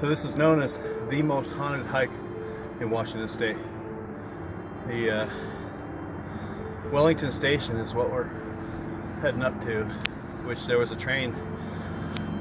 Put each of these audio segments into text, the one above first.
So this is known as the most haunted hike in Washington State. The Wellington Station is what we're heading up to, which there was a train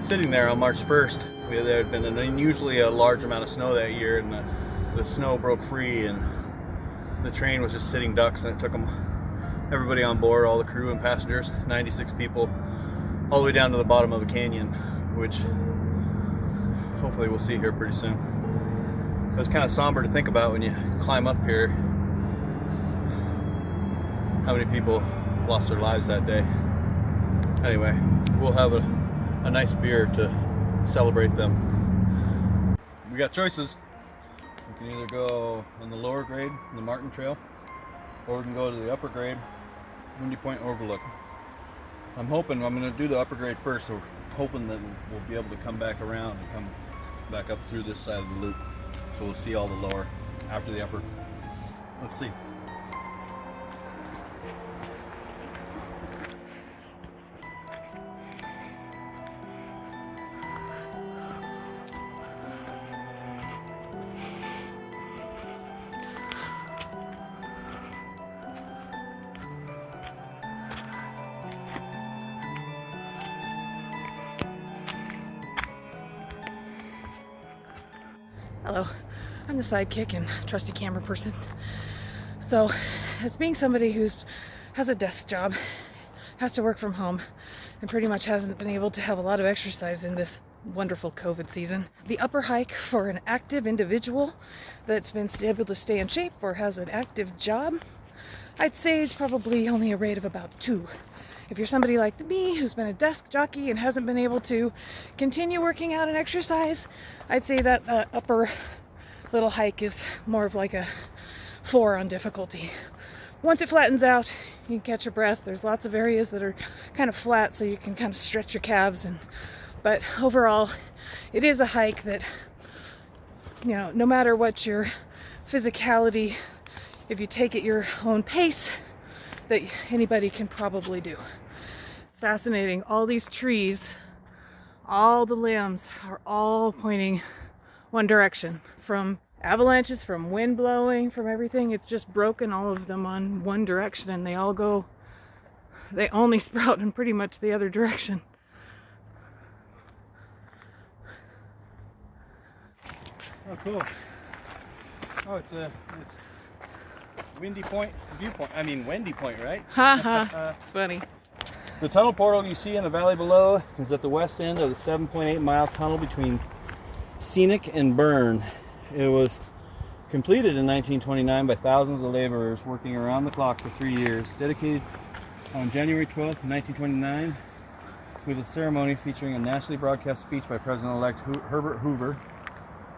sitting there on March 1st. There had been an unusually large amount of snow that year, and the snow broke free and the train was just sitting ducks, and it took everybody on board, all the crew and passengers, 96 people, all the way down to the bottom of a canyon, which hopefully we'll see here pretty soon. It was kind of somber to think about when you climb up here, how many people lost their lives that day. Anyway, we'll have a nice beer to celebrate them. We got choices. We can either go on the lower grade, the Martin Trail, or we can go to the upper grade, Windy Point Overlook. I'm going to do the upper grade first, so we're hoping that we'll be able to come back around and come back up through this side of the loop. So we'll see all the lower after the upper. Let's see. Hello, I'm the sidekick and trusty camera person. So, as being somebody who has a desk job, has to work from home, and pretty much hasn't been able to have a lot of exercise in this wonderful COVID season, the upper hike for an active individual that's been able to stay in shape or has an active job, I'd say it's probably only a rate of about 2. If you're somebody like me who's been a desk jockey and hasn't been able to continue working out and exercise, I'd say that upper little hike is more of like a 4 on difficulty. Once it flattens out, you can catch your breath. There's lots of areas that are kind of flat, so you can kind of stretch your calves. But overall, it is a hike that, you know, no matter what your physicality, if you take it your own pace, that anybody can probably do. It's fascinating. All these trees, all the limbs are all pointing one direction. From avalanches, from wind blowing, from everything. It's just broken all of them on one direction, and they only sprout in pretty much the other direction. Oh, cool. Oh, it's Windy Point viewpoint. I mean, Wendy Point, right? Haha, it's funny. The tunnel portal you see in the valley below is at the west end of the 7.8-mile tunnel between Scenic and Burn. It was completed in 1929 by thousands of laborers working around the clock for 3 years. Dedicated on January 12th, 1929, with a ceremony featuring a nationally broadcast speech by President-elect Herbert Hoover.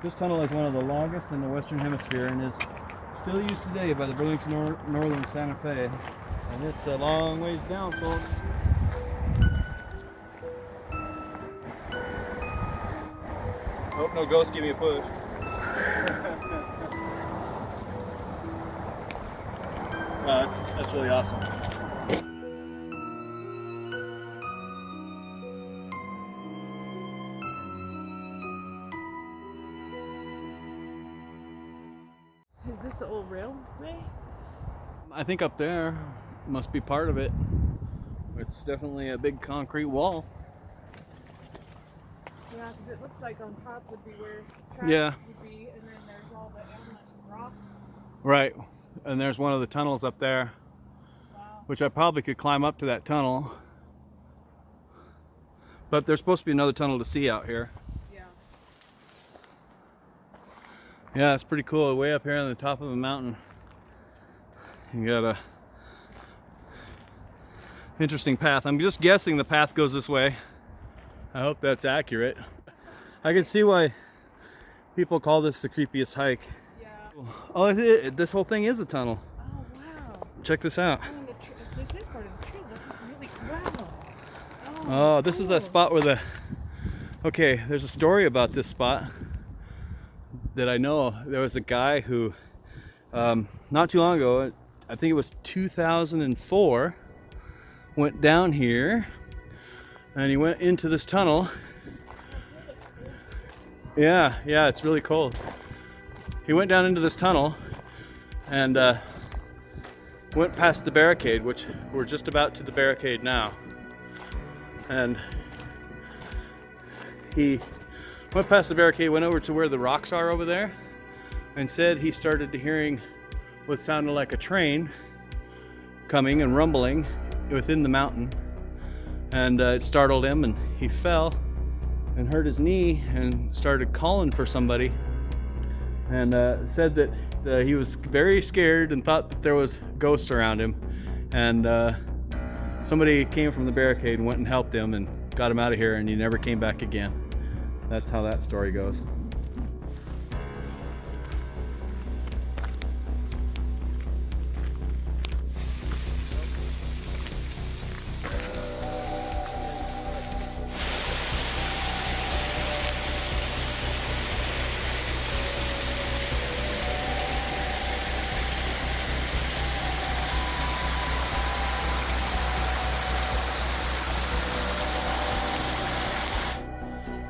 This tunnel is one of the longest in the Western Hemisphere and is still used today by the Burlington Northern Santa Fe, and it's a long ways down, folks. Hope no ghosts give me a push. Wow, that's really awesome. Is this the old railway? I think up there must be part of it. It's definitely a big concrete wall. Yeah, because it looks like on top would be where tracks would be, and then there's all the avalanche rock. Right, and there's one of the tunnels up there, which I probably could climb up to that tunnel. But there's supposed to be another tunnel to see out here. Yeah, it's pretty cool. Way up here on the top of the mountain, you got a interesting path. I'm just guessing the path goes this way. I hope that's accurate. I can see why people call this the creepiest hike. Yeah. Oh, this whole thing is a tunnel. Oh, wow. Check this out. I mean, this is part of the trail. This is really, wow. Oh, this is a spot where okay, there's a story about this spot that I know. There was a guy who, not too long ago, I think it was 2004, went down here and he went into this tunnel Yeah, yeah, it's really cold. He went down into this tunnel and went past the barricade, which we're just about to the barricade now. And he went past the barricade, went over to where the rocks are over there, and said he started to hearing what sounded like a train coming and rumbling within the mountain. And it startled him, and he fell and hurt his knee and started calling for somebody, and said that he was very scared and thought that there was ghosts around him, and somebody came from the barricade and went and helped him and got him out of here, and he never came back again. That's how that story goes.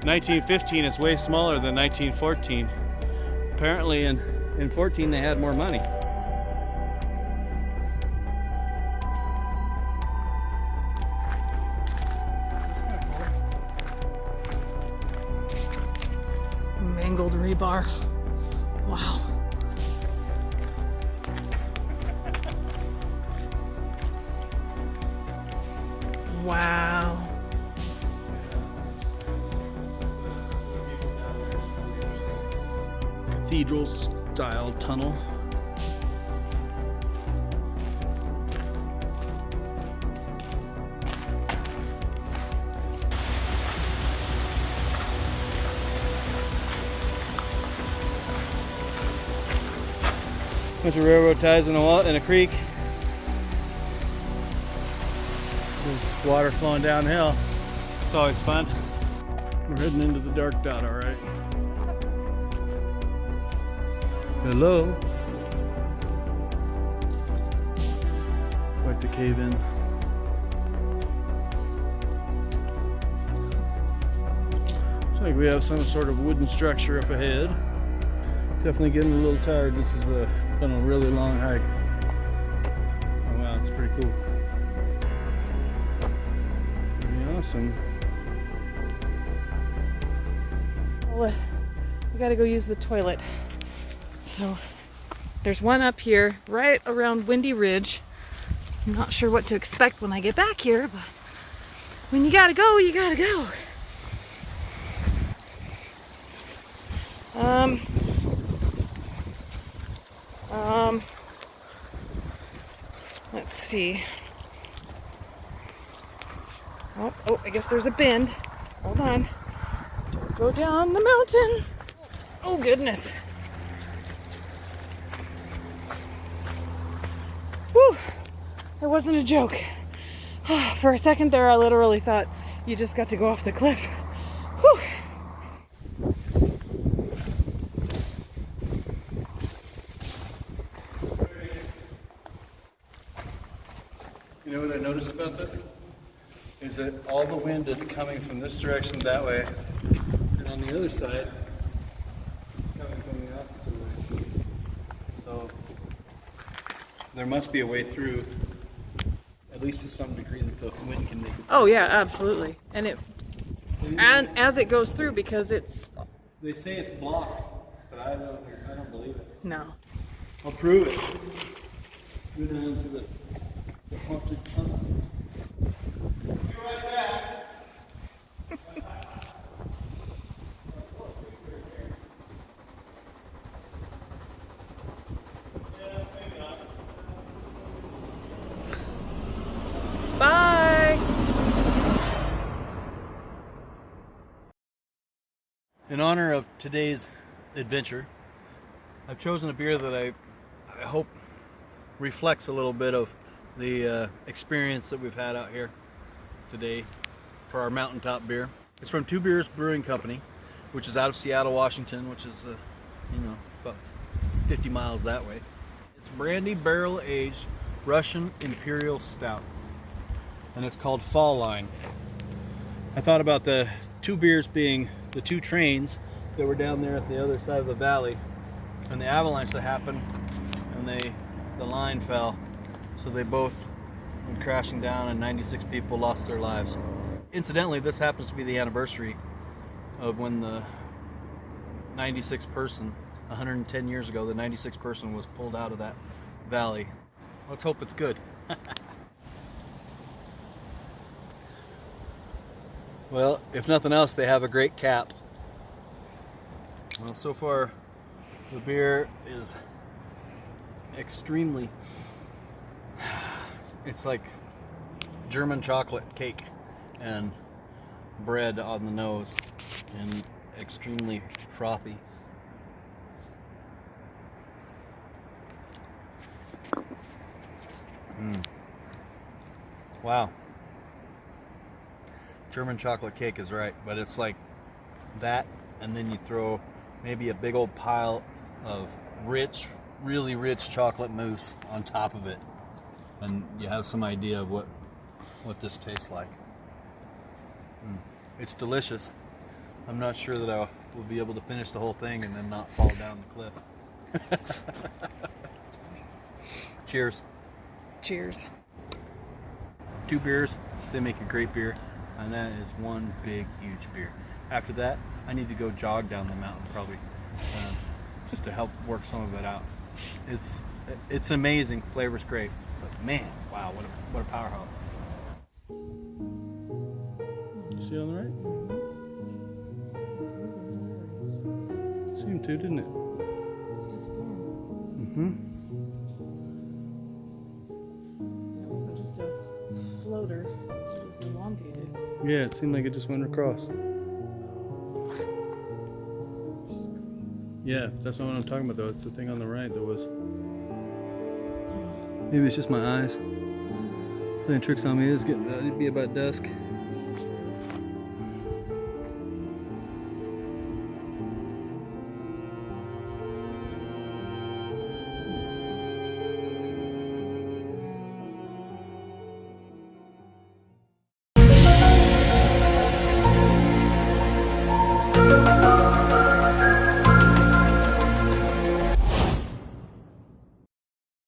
$19.15 is way smaller than $19.14. Apparently in 14 they had more money. Mangled rebar. Wow. Wow. Cathedral style tunnel. Bunch of railroad ties in a creek. There's water flowing downhill. It's always fun. We're heading into the dark dot, all right. Hello. Quite the cave in. Looks like we have some sort of wooden structure up ahead. Definitely getting a little tired. This has been a really long hike. Oh wow, it's pretty cool. Pretty awesome. Well, we gotta go use the toilet. So there's one up here right around Windy Ridge. I'm not sure what to expect when I get back here, but when you gotta go, you gotta go. Let's see. Oh, I guess there's a bend. Hold on. Don't go down the mountain. Oh, goodness. Whew. That wasn't a joke. For a second there, I literally thought you just got to go off the cliff. Whew. You know what I noticed about this? Is that all the wind is coming from this direction that way, and on the other side, it's coming from the opposite way. So there must be a way through, at least to some degree, that the wind can make it. Oh yeah, absolutely. And as it goes through, because it's. They say it's blocked, but I don't believe it. No. I'll prove it. Go down to the haunted tunnel. Be right back. Bye. In honor of today's adventure, I've chosen a beer that I hope reflects a little bit of the experience that we've had out here today for our mountaintop beer. It's from Two Beers Brewing Company, which is out of Seattle, Washington, which is about 50 miles that way. It's brandy barrel aged Russian Imperial Stout, and it's called Fall Line. I thought about the two beers being the two trains They were down there at the other side of the valley, and the avalanche that happened, and the line fell, so they both went crashing down, and 96 people lost their lives. Incidentally, this happens to be the anniversary of when the 96th person, 110 years ago, the 96th person was pulled out of that valley. Let's hope it's good. Well, if nothing else, they have a great cap. Well, so far the beer is extremely, it's like German chocolate cake and bread on the nose, and extremely frothy. Wow. German chocolate cake is right, but it's like that, and then you throw maybe a big old pile of rich, really rich chocolate mousse on top of it, and you have some idea of what this tastes like. It's delicious. I'm not sure that I will be able to finish the whole thing and then not fall down the cliff. Cheers. Cheers. 2 beers, they make a great beer, and that is one big, huge beer. After that, I need to go jog down the mountain probably, just to help work some of it out. It's amazing, flavor's great, but man, wow, what a powerhouse. You see on the right? It seemed to, didn't it? It's disappearing. Mm-hmm. It wasn't just a floater, it was elongated. Yeah, it seemed like it just went across. Yeah, that's not what I'm talking about though. It's the thing on the right that was... Maybe it's just my eyes playing tricks on me. It'd be about dusk.